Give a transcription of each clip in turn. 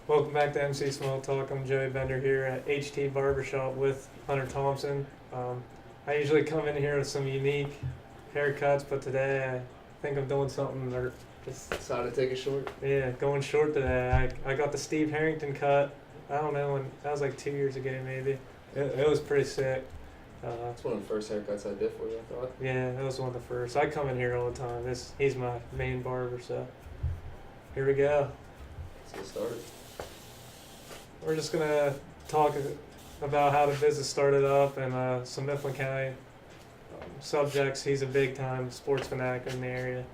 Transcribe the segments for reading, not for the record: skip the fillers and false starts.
Welcome back to MC Small Talk. I'm Joey Bender here at HT Barbershop with Hunter Thompson. I usually come in here with some unique haircuts, but today I think I'm doing something or just Decided to take it short. going short today. I got the Steve Harrington cut. I don't know when that was like 2 years ago maybe. It was pretty sick. That's one of the first haircuts I did for you, I thought. Yeah, that was one of the first. I come in here all the time. He's my main barber, so here we go. Let's get started. We're just gonna talk about how the business started up and some Mifflin County subjects. He's a big time sports fanatic in the area,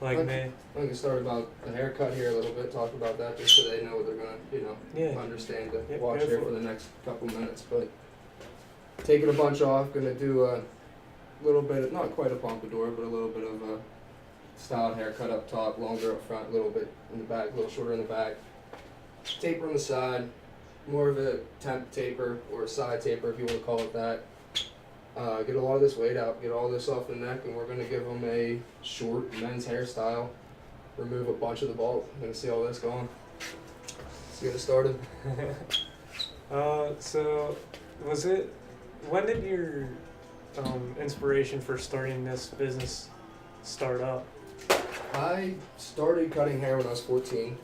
like me. I'm gonna start about the haircut here a little bit, talk about that just so they know what they're gonna, Yeah. understand to Yep, watch go here for for it. the next couple minutes. But taking a bunch off, gonna do a little bit of, not quite a pompadour, but a little bit of a styled haircut up top, longer up front, a little bit in the back, a little shorter in the back. Taper on the side, more of a temp taper or a side taper if you want to call it that. Get a lot of this weight out, get all this off the neck, and we're going to give them a short men's hairstyle. Remove a bunch of the bulk. I'm going to see all this going. Let's get it started. So was it? When did your inspiration for starting this business start up? I started cutting hair when I was 14.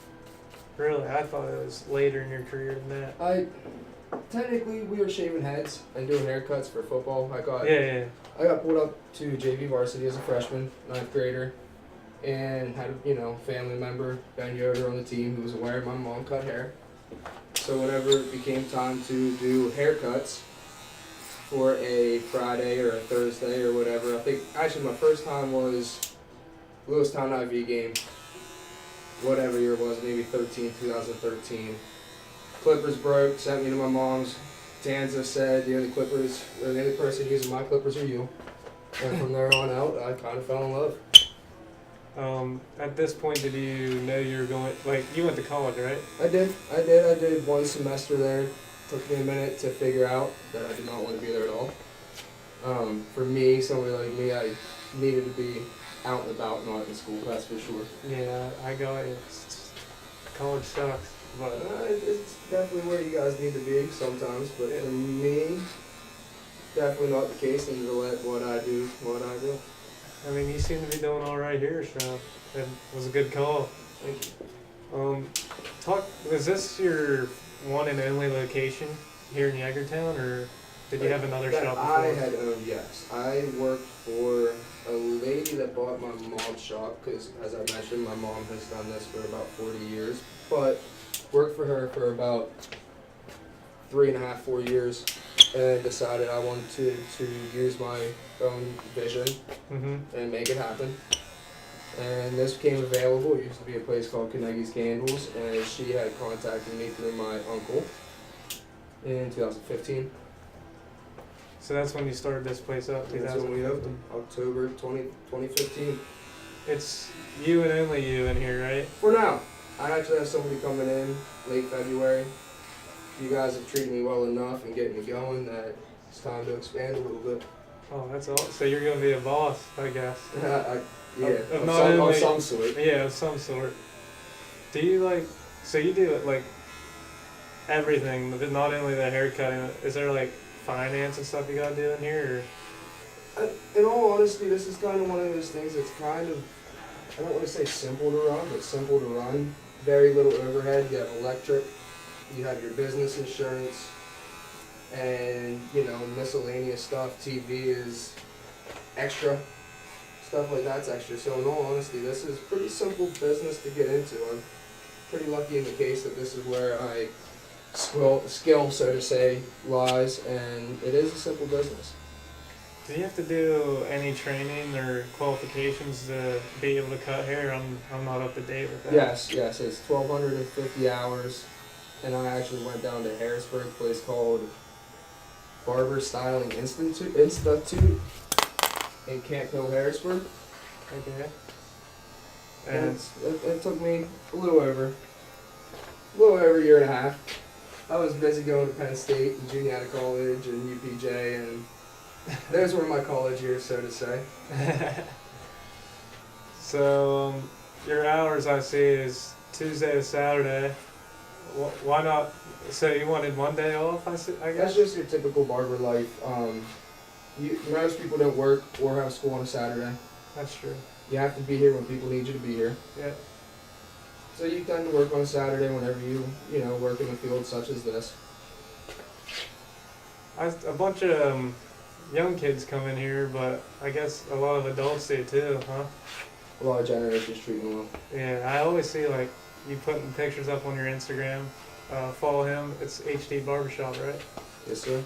Really, I thought it was later in your career than that. Technically we were shaving heads and doing haircuts for football. I got pulled up to JV varsity as a freshman, 9th grader, and had a family member, Ben Yoder, on the team who was aware my mom cut hair. So whenever it became time to do haircuts for a Friday or a Thursday or whatever, I think actually my first time was Lewistown IV game, whatever year it was, maybe 2013. Clippers broke, sent me to my mom's. Danza said, the only person using my clippers are you. And from there on out, I kind of fell in love. At this point, did you know you were going? Like, you went to college, right? I did one semester there. Took me a minute to figure out that I did not want to be there at all. For me, somebody like me, I needed to be out and about, not in school, that's for sure. Yeah, I got it. College sucks, but It's definitely where you guys need to be sometimes, but for me, definitely not the case, and to let what I do. I mean, you seem to be doing all right here, so it was a good call. Thank you. Was this your one and only location here in Yeagertown, or did you have another that shop before? I had owned, yes. I worked for a lady that bought my mom's shop, because as I mentioned, my mom has done this for about 40 years, but worked for her for about 3.5, 4 years, and decided I wanted to use my own vision and make it happen. And this became available. It used to be a place called Carnegie's Candles, and she had contacted me through my uncle in 2015. So that's when you started this place up, That's when we 2015. opened, October 2015. It's you and only you in here, right? For now, I actually have somebody coming in late February. You guys have treated me well enough and getting me going that it's time to expand a little bit. Oh, that's all. So you're gonna be a boss, I guess. Yeah, Of of some sort. Yeah, of some sort. Do you so you do everything, but not only the haircutting, is there finance and stuff you gotta do in here, In all honesty, this is kind of one of those things that's kind of, I don't want to say simple to run, but simple to run. Very little overhead. You have electric, you have your business insurance, and, miscellaneous stuff. TV is extra. Stuff like that's extra. So in all honesty, this is pretty simple business to get into. I'm pretty lucky in the case that this is where I skill, so to say, lies, and it is a simple business. Do you have to do any training or qualifications to be able to cut hair? I'm not up to date with that. Yes, it's 1,250 hours, and I actually went down to Harrisburg, a place called Barber Styling Institute in Camp Hill, Harrisburg. Okay. And it took me a little over a year and a half. I was busy going to Penn State and junior out of college and UPJ, and those were my college years, so to say. So your hours I see is Tuesday to Saturday, Why not? So you wanted one day off, I guess? That's just your typical barber life. Most people don't work or have school on a Saturday. That's true. You have to be here when people need you to be here. Yeah. So you tend to work on a Saturday whenever you work in the field such as this. A bunch of young kids come in here, but I guess a lot of adults do too, huh? A lot of generations treating well. Yeah, I always see like you putting pictures up on your Instagram. Follow him. It's HT Barbershop, right? Yes, sir.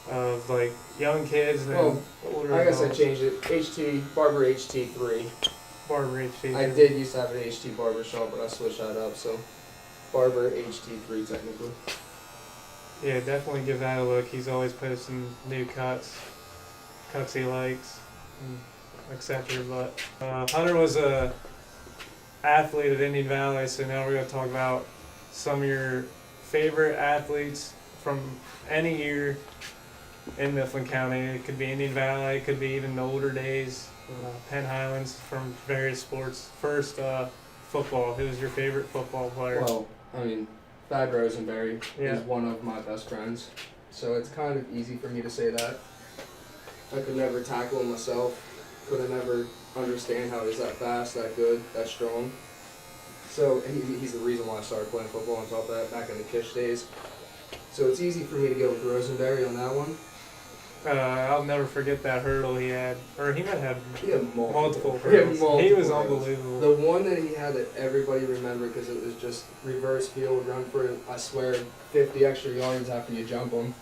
Of like young kids and older I guess adults. I changed it. HT Barber HT 3. Barber HT. I did used to have an HT Barbershop, but I switched that up. So Barber HT 3 technically. Yeah, definitely give that a look. He's always posting new cuts he likes, etc. But Hunter was a athlete at Indian Valley, so now we're going to talk about some of your favorite athletes from any year in Mifflin County. It could be Indian Valley, it could be even the older days, Penn Highlands, from various sports. First, football. Who was your favorite football player? Well, I mean, Thad Rosenberry Yeah. is one of my best friends, so it's kind of easy for me to say that. I could never tackle him myself. Could have never understand how he's that fast, that good, that strong. So he's the reason why I started playing football on top of that back in the Kish days. So it's easy for me to go with Rosenberry on that one. I'll never forget that hurdle he had, or he might have He had multiple hurdles. He was hurdles. unbelievable. The one that he had that everybody remembered because it was just reverse field, run for, I swear, 50 extra yards after you jump him.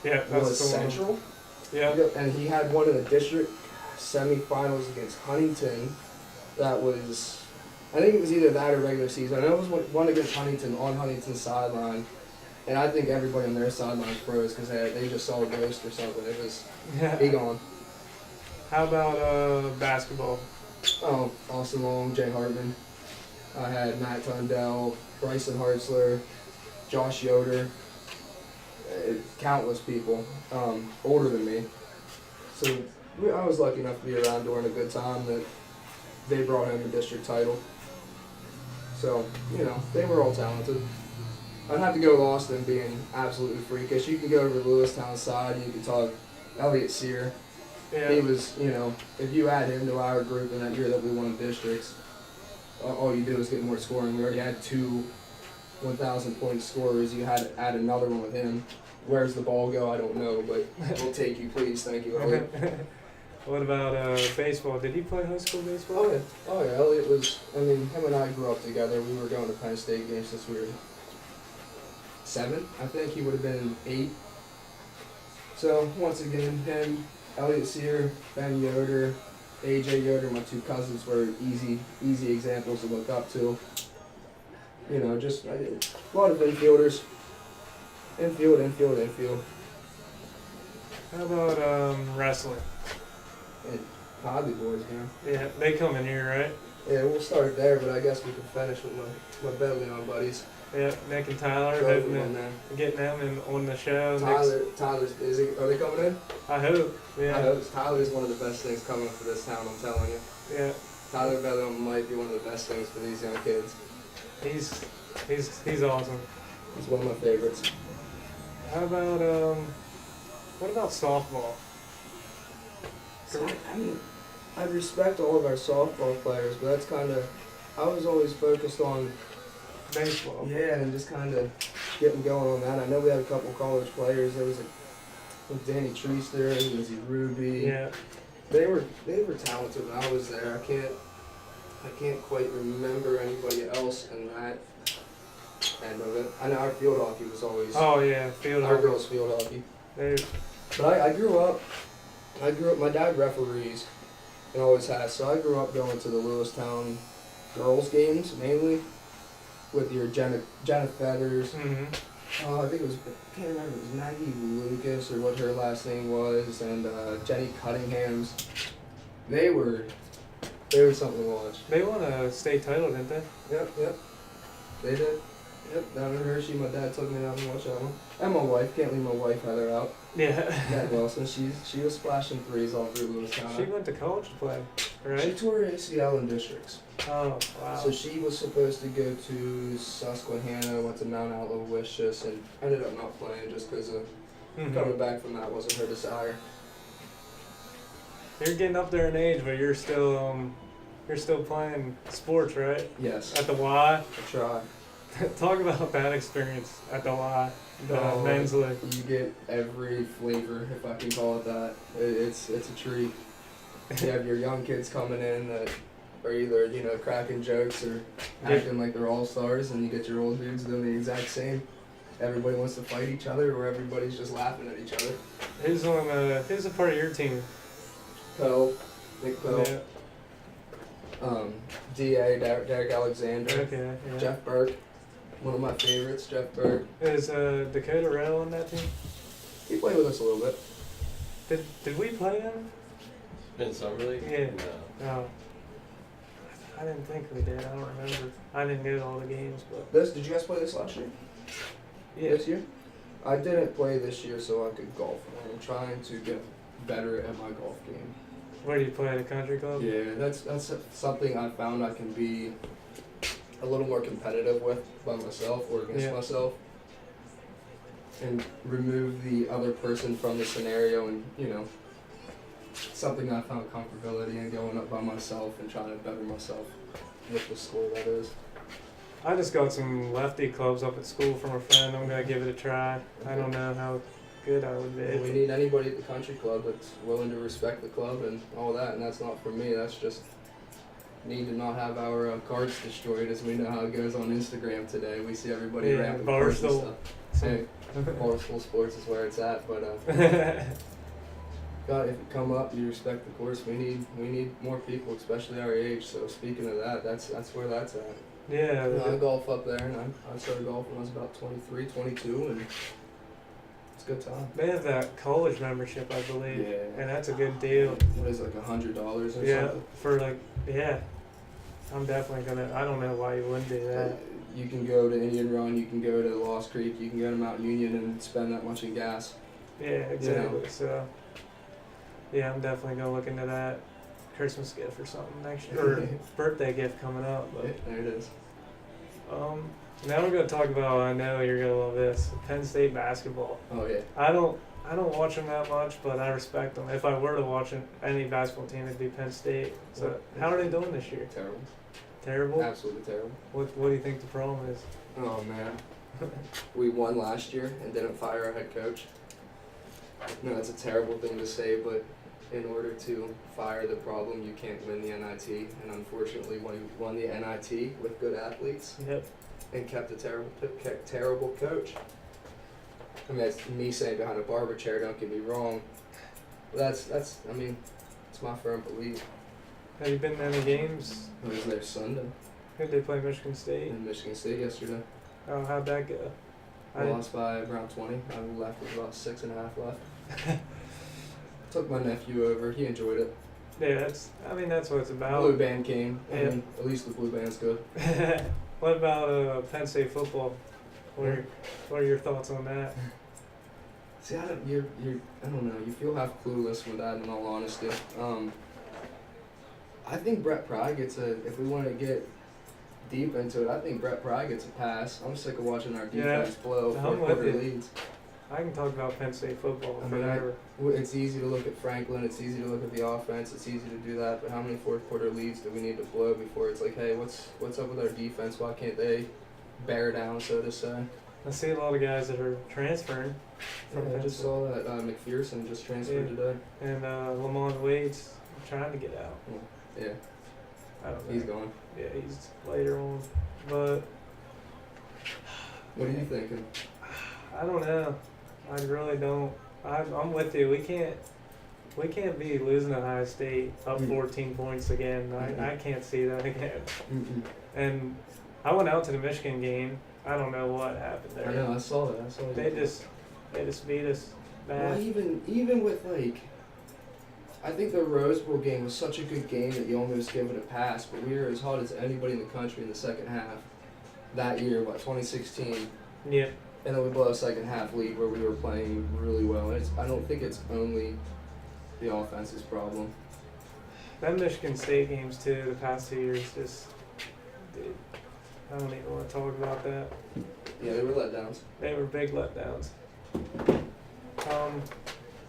Yeah, that's Was the Central. one. Yeah. And he had one in the district semifinals against Huntington. That was, I think it was either that or regular season. I know it was one against Huntington on Huntington's sideline. And I think everybody on their sideline froze because they just saw a ghost or something. It was he gone. How about basketball? Oh, Austin Long, Jay Hartman. I had Matt Tundell, Bryson Hartzler, Josh Yoder, countless people older than me. So I was lucky enough to be around during a good time that they brought home the district title. So, they were all talented. I'd have to go with Austin being absolutely freakish. You can go over to Lewistown side, you could talk Elliott Sear. Yeah. He was, if you add him to our group in that year that we won districts, all you do is get more scoring. We already had 2 1,000-point scorers. You had to add another one with him. Where's the ball go? I don't know, but we'll take you, please. Thank you, Elliott. What about baseball? Did he play high school baseball? Oh yeah, Elliott was, him and I grew up together. We were going to Penn State games since we were 7. I think he would have been 8. So, once again, him, Elliott Sear, Ben Yoder, AJ Yoder, my 2 cousins were easy examples to look up to. Just a lot of infielders. Infield. How about wrestling? And Podley boys, Yeah, they come in here, right? Yeah, we'll start there, but I guess we can finish with my Bedleon buddies. Yeah, Nick and Tyler, Both of hoping them there. getting them on the show. Tyler's, are they coming in? I hope. Yeah. I hope. Tyler's one of the best things coming for this town, I'm telling you. Yeah. Tyler Bedleon might be one of the best things for these young kids. He's awesome. He's one of my favorites. How about what about softball? So, I respect all of our softball players, but that's kind of, I was always focused on baseball. Yeah, and just kind of getting going on that. I know we had a couple college players. There was Danny Treester, Lindsey Ruby. Yeah. They were talented when I was there. I can't quite remember anybody else in that end of it. I know our field hockey was always. Oh yeah, field our hockey. girls field hockey. They, But I grew up. My dad referees, and always has. So I grew up going to the Lewistown girls games mainly, with your Jenna Feathers. Mm-hmm. I think it was, I can't remember, it was Maggie Lucas or what her last name was, and Jenny Cunningham's. They were something to watch. They won a state title, didn't they? Yep. They did. Yep, down in Hershey, my dad took me down to watch that one. And my wife, can't leave my wife either out. Yeah. Matt Wilson, she was splashing threes all through Lewistown. She went to college to play, right? She tore her ACL in districts. Oh, wow. So she was supposed to go to Susquehanna, went to Mount Aloysius, and ended up not playing just because of coming back from that wasn't her desire. You're getting up there in age, but you're still playing sports, right? Yes. At the Y. I try. Talk about that experience at the Y, the men's league. You get every flavor, if I can call it that. It's a treat. You have your young kids coming in that are either, cracking jokes or acting like they're all-stars, and you get your old dudes doing the exact same. Everybody wants to fight each other, or everybody's just laughing at each other. Who's a part of your team? Pell, Nick Pell. Yeah. D.A., Derek Alexander. Okay, yeah. Jeff Burke. One of my favorites, Jeff Burke. Is Dakota Rell on that team? He played with us a little bit. Did we play him? In summer league? Yeah. No. No. I didn't think we did. I don't remember. I didn't go to all the games, but. Did you guys play this last year? Yeah. This year? I didn't play this year so I could golf. I'm trying to get better at my golf game. Where do you play at a country club? Yeah, that's something I found I can be a little more competitive with by myself or against myself, and remove the other person from the scenario, and something I found comfortability in going up by myself and trying to better myself with the score, that is. I just got some lefty clubs up at school from a friend. I'm gonna give it a try. I don't know how good I would be. We need anybody at the country club that's willing to respect the club and all that, and that's not for me. That's just need to not have our cards destroyed, as we know how it goes on Instagram today. We see everybody ramping cards and stuff. Hey, Barstool Sports is where it's at, but God, if you come up, you respect the course. We need more people, especially our age. So speaking of that, that's where that's at. Yeah. I golf up there, and I started golfing when I was about 23, 22, and it's a good time. They have that college membership, I believe. Yeah. And that's a good deal. What is it, like $100 or something? Yeah, for I'm definitely gonna. I don't know why you wouldn't do that. You can go to Indian Run, you can go to Lost Creek, you can go to Mount Union and spend that much in gas. Yeah, exactly. So, yeah, I'm definitely gonna look into that Christmas gift or something next year, or birthday gift coming up. But there it is. now we're gonna talk about. I know you're gonna love this. Penn State basketball. Oh yeah. I don't watch them that much, but I respect them. If I were to watch any basketball team, it'd be Penn State. So, how are they doing this year? Terrible. Terrible? Absolutely terrible. What do you think the problem is? Oh man. We won last year and didn't fire our head coach. No, that's a terrible thing to say, but in order to fire the problem, you can't win the NIT. And unfortunately, when we won the NIT with good athletes and kept a terrible coach. I mean, that's me saying behind a barber chair, don't get me wrong. But that's it's my firm belief. Have you been to any games? I was there Sunday Who'd they play Michigan State? in Michigan State yesterday. Oh, how'd that go? I lost by around 20. I left with about 6.5 left. Took my nephew over. He enjoyed it. Yeah, that's what it's about. Blue band came. Yeah. I mean, at least the blue band's good. What about Penn State football? What are your thoughts on that? See, I don't know. You feel half clueless with that, in all honesty. I think Brett Pry gets if we want to get deep into it, I think Brett Pry gets a pass. I'm sick of watching our defense blow four-quarter leads. I can talk about Penn State football forever. It's easy to look at Franklin. It's easy to look at the offense. It's easy to do that. But how many fourth-quarter leads do we need to blow before it's like, hey, what's up with our defense? Why can't they bear down, so to say? I see a lot of guys that are transferring. I just saw that McPherson just transferred today. And Lamont Wade's trying to get out. Yeah. I don't know. He's gone. Yeah, he's later on. But what are you thinking? I don't know. I really don't. I'm with you. We can't be losing at Ohio State up 14 points again. I can't see that again. And I went out to the Michigan game. I don't know what happened there. I know. I saw that. They just beat us bad. Well, even with I think the Rose Bowl game was such a good game that you almost give it a pass. But we were as hot as anybody in the country in the second half. that year, 2016. Yep. And then we blew a second half lead where we were playing really well. And I don't think it's only the offense's problem. That Michigan State games too, the past 2 years, just, dude, I don't even want to talk about that. Yeah, they were letdowns. They were big letdowns.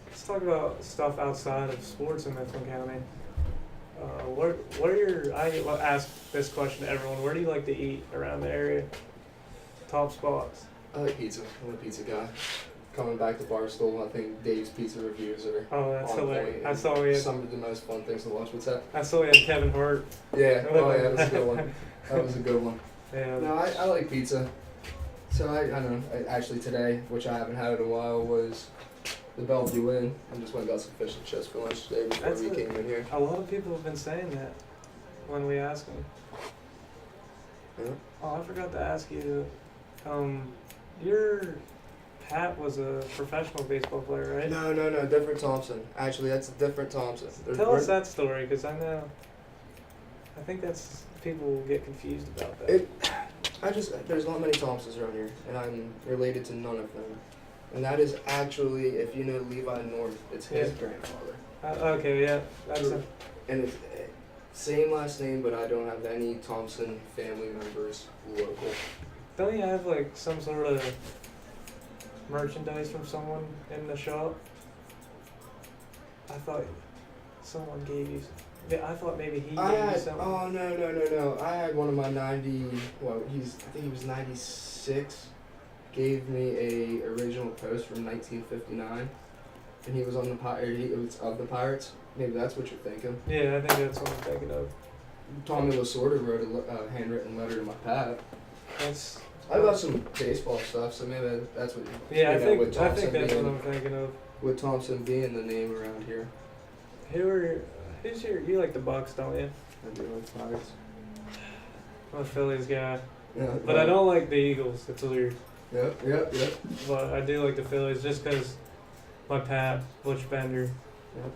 Let's talk about stuff outside of sports in Mifflin County. What are your? I ask this question to everyone. Where do you like to eat around the area? Top spots. I like pizza. I'm a pizza guy. Coming back to Barstool, I think Dave's pizza reviews are That's on hilarious. point. I saw we had, Some of the most fun things to watch. What's that? I saw we had Kevin Hart. Yeah. Oh yeah, that was a good one. That was a good one. Yeah. No, I like pizza. So I don't know. Actually today, which I haven't had in a while, was the Bellevue Inn. I just went and got some fish and chips for lunch today before we came in here. A lot of people have been saying that when we ask them. Yeah. Oh, I forgot to ask you. Your Pat was a professional baseball player, right? No, different Thompson. Actually, that's a different Thompson. Tell us that story, because I think that's, people get confused about that. There's not many Thompsons around here, and I'm related to none of them. And that is actually, if you know Levi North, it's his grandfather. Okay, yeah. And it's same last name, but I don't have any Thompson family members local. Don't you have like some sort of merchandise from someone in the shop? I thought someone gave you. I thought maybe he gave you something. Oh no! I had one of my 90. Well, I think he was 96. Gave me a original post from 1959, and he was on he was of the Pirates. Maybe that's what you're thinking. Yeah, I think that's what I'm thinking of. Tommy Lasorda wrote a handwritten letter to my Pat. I got some baseball stuff, so maybe that's what. Yeah, I think that's what I'm thinking of. With Thompson being the name around here. You like the Bucks, don't you? I do like Pirates. I'm a Phillies guy, Yeah, but I don't like the Eagles. It's weird. Yep. But I do like the Phillies just because my Pat, Butch Bender, Yep.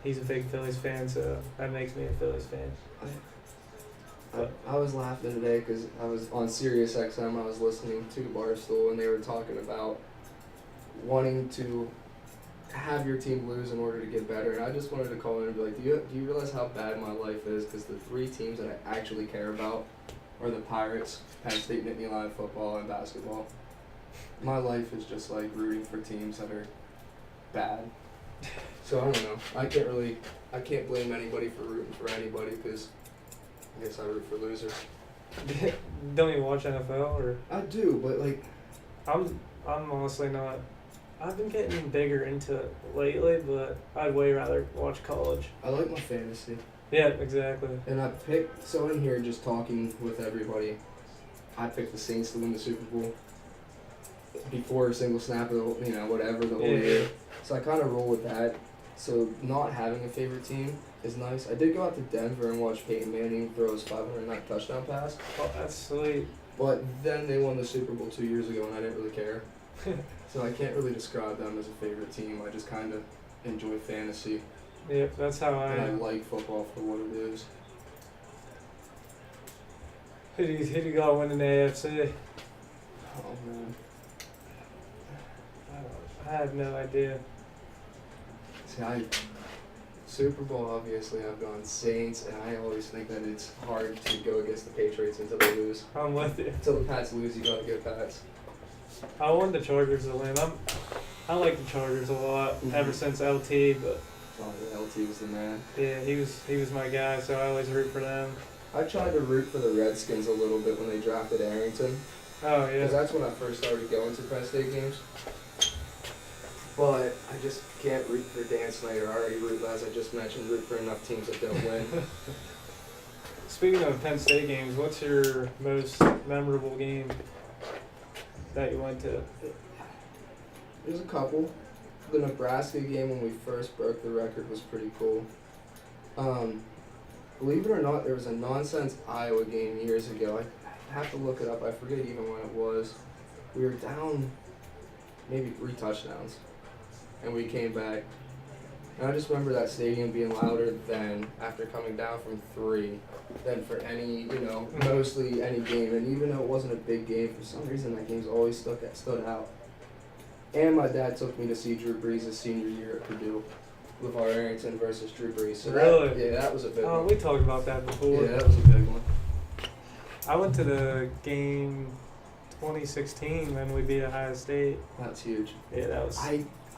he's a big Phillies fan, so that makes me a Phillies fan. I was laughing today because I was on Sirius XM. I was listening to Barstool, and they were talking about wanting to have your team lose in order to get better. And I just wanted to call in and be like, do you realize how bad my life is? Because the three teams that I actually care about are the Pirates, Penn State, Nittany Lion football, and basketball. My life is just like rooting for teams that are bad. So I don't know. I can't blame anybody for rooting for anybody because I guess I root for losers. Don't you watch NFL or? I do, but like I'm honestly not. I've been getting bigger into it lately, but I'd way rather watch college. I like my fantasy. Yeah, exactly. And I picked, so in here just talking with everybody, I picked the Saints to win the Super Bowl before a single snap of whatever the whole year. So I kind of roll with that. So not having a favorite team is nice. I did go out to Denver and watch Peyton Manning throw his 509 touchdown pass. Oh, that's sweet. But then they won the Super Bowl 2 years ago, and I didn't really care. So I can't really describe them as a favorite team. I just kind of enjoy fantasy. Yep, that's how I And I am. like football for what it is. Who do you got winning the AFC? Oh man. I have no idea. See, Super Bowl, obviously, I've gone Saints, and I always think that it's hard to go against the Patriots until they lose. I'm with you. Until the Pats lose, you gotta go Pats. I want the Chargers to win. I like the Chargers a lot ever since LT, but Oh, yeah, LT was the man. yeah, he was my guy, so I always root for them. I tried to root for the Redskins a little bit when they drafted Arrington, Oh because yeah. that's when I first started going to Penn State games. But I just can't root for Dan Snyder. I already root, as I just mentioned, root for enough teams that don't win. Speaking of Penn State games, what's your most memorable game that you went to? There's a couple. The Nebraska game when we first broke the record was pretty cool. Believe it or not, there was a nonsense Iowa game years ago. I have to look it up. I forget even when it was. We were down maybe 3 touchdowns, and we came back And I just remember that stadium being louder than after coming down from 3 than for any, mostly any game. And even though it wasn't a big game, for some reason that game's always stood out. And my dad took me to see Drew Brees' senior year at Purdue. LeVar Arrington versus Drew Brees. So really? That was a big one. Oh, we talked about that before. Yeah, that was a big one. I went to the game 2016 when we beat Ohio State. That's huge. Yeah, that was...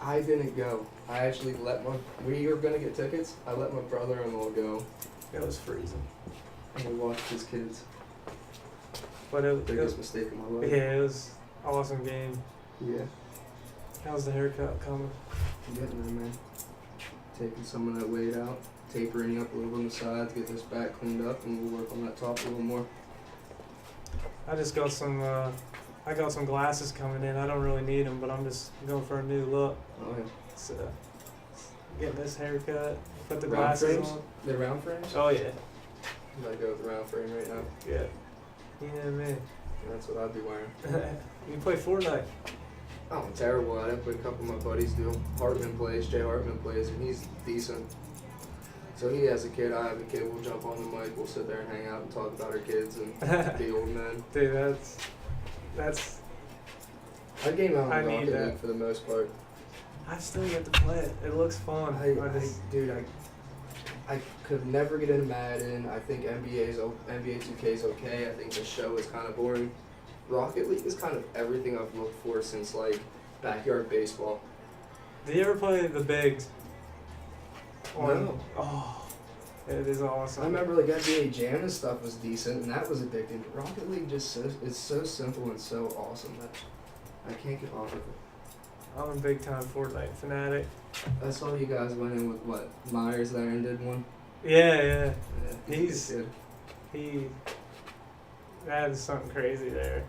I didn't go. I actually we were going to get tickets. I let my brother-in-law go. It was freezing. And we watched his kids. But Biggest mistake of my life. Yeah, it was an awesome game. Yeah. How's the haircut coming? I'm getting there, man. Taking some of that weight out, tapering up a little on the sides, get this back cleaned up, and we'll work on that top a little more. I just got some, I got some glasses coming in. I don't really need them, but I'm just going for a new look. Oh, yeah. So, getting this haircut, put the Round glasses frames? on. The round frames? Oh, yeah. I'm going to go with the round frame right now. Yeah. You know me. That's what I'd be wearing. You play Fortnite. Oh, I'm terrible at it, but a couple of my buddies do. Jay Hartman plays, and he's decent. So he has a kid, I have a kid, we'll jump on the mic, we'll sit there and hang out and talk about our kids and be old men. Dude, that's... I game out I in need Rocket that. League for the most part. I still get to play it. It looks fun. I could never get into Madden. I think NBA 2K is okay. I think the show is kind of boring. Rocket League is kind of everything I've looked for since, like, backyard baseball. Do you ever play the bigs? No. Oh, it is awesome. I remember, like, NBA Jam and stuff was decent, and that was addicting. But Rocket League is so simple and so awesome that I can't get off of it. I'm a big time Fortnite fanatic. I saw you guys went in with, what, Myers there and did one? Yeah. Yeah, He's good. That is something crazy there.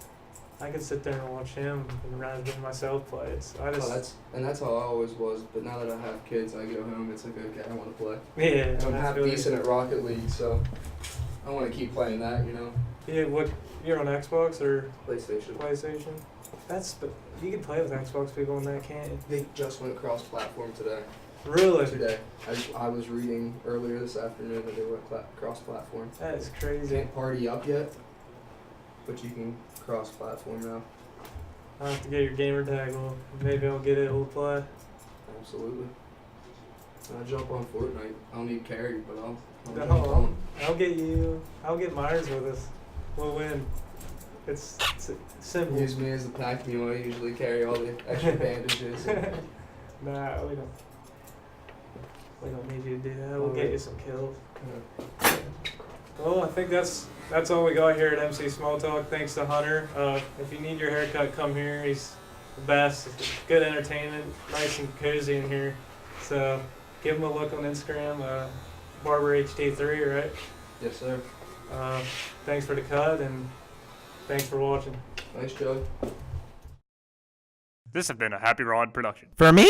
I could sit there and watch him and rather than myself play it. So That's how I always was. But now that I have kids, I go home. It's like, okay, I want to play. Yeah, And I'm I half feel you. decent at Rocket League, so I want to keep playing that. Yeah, you're on Xbox or PlayStation. PlayStation? But you can play with Xbox people on that, can't you? They just went cross-platform today. Really? Today, I was reading earlier this afternoon that they went cross-platform. That is You crazy. can't party up yet, but you can cross-platform now. I'll have to get your gamer tag. Well, maybe I'll get it. We'll play. Absolutely. I'll jump on Fortnite. I'll need carry, but I'll jump No, on. I'll get Myers with us. We'll win. It's simple. Use me as the pack mule. I usually carry all the extra bandages. Nah, we don't need you to do that. We'll get you some kills. Well, I think that's all we got here at MC Small Talk. Thanks to Hunter. If you need your haircut, come here. He's the best. Good entertainment. Nice and cozy in here. So give him a look on Instagram. Barber HT3, right? Yes, sir. Thanks for the cut and thanks for watching. Thanks, Joe. This has been a Happy Rod production. For me?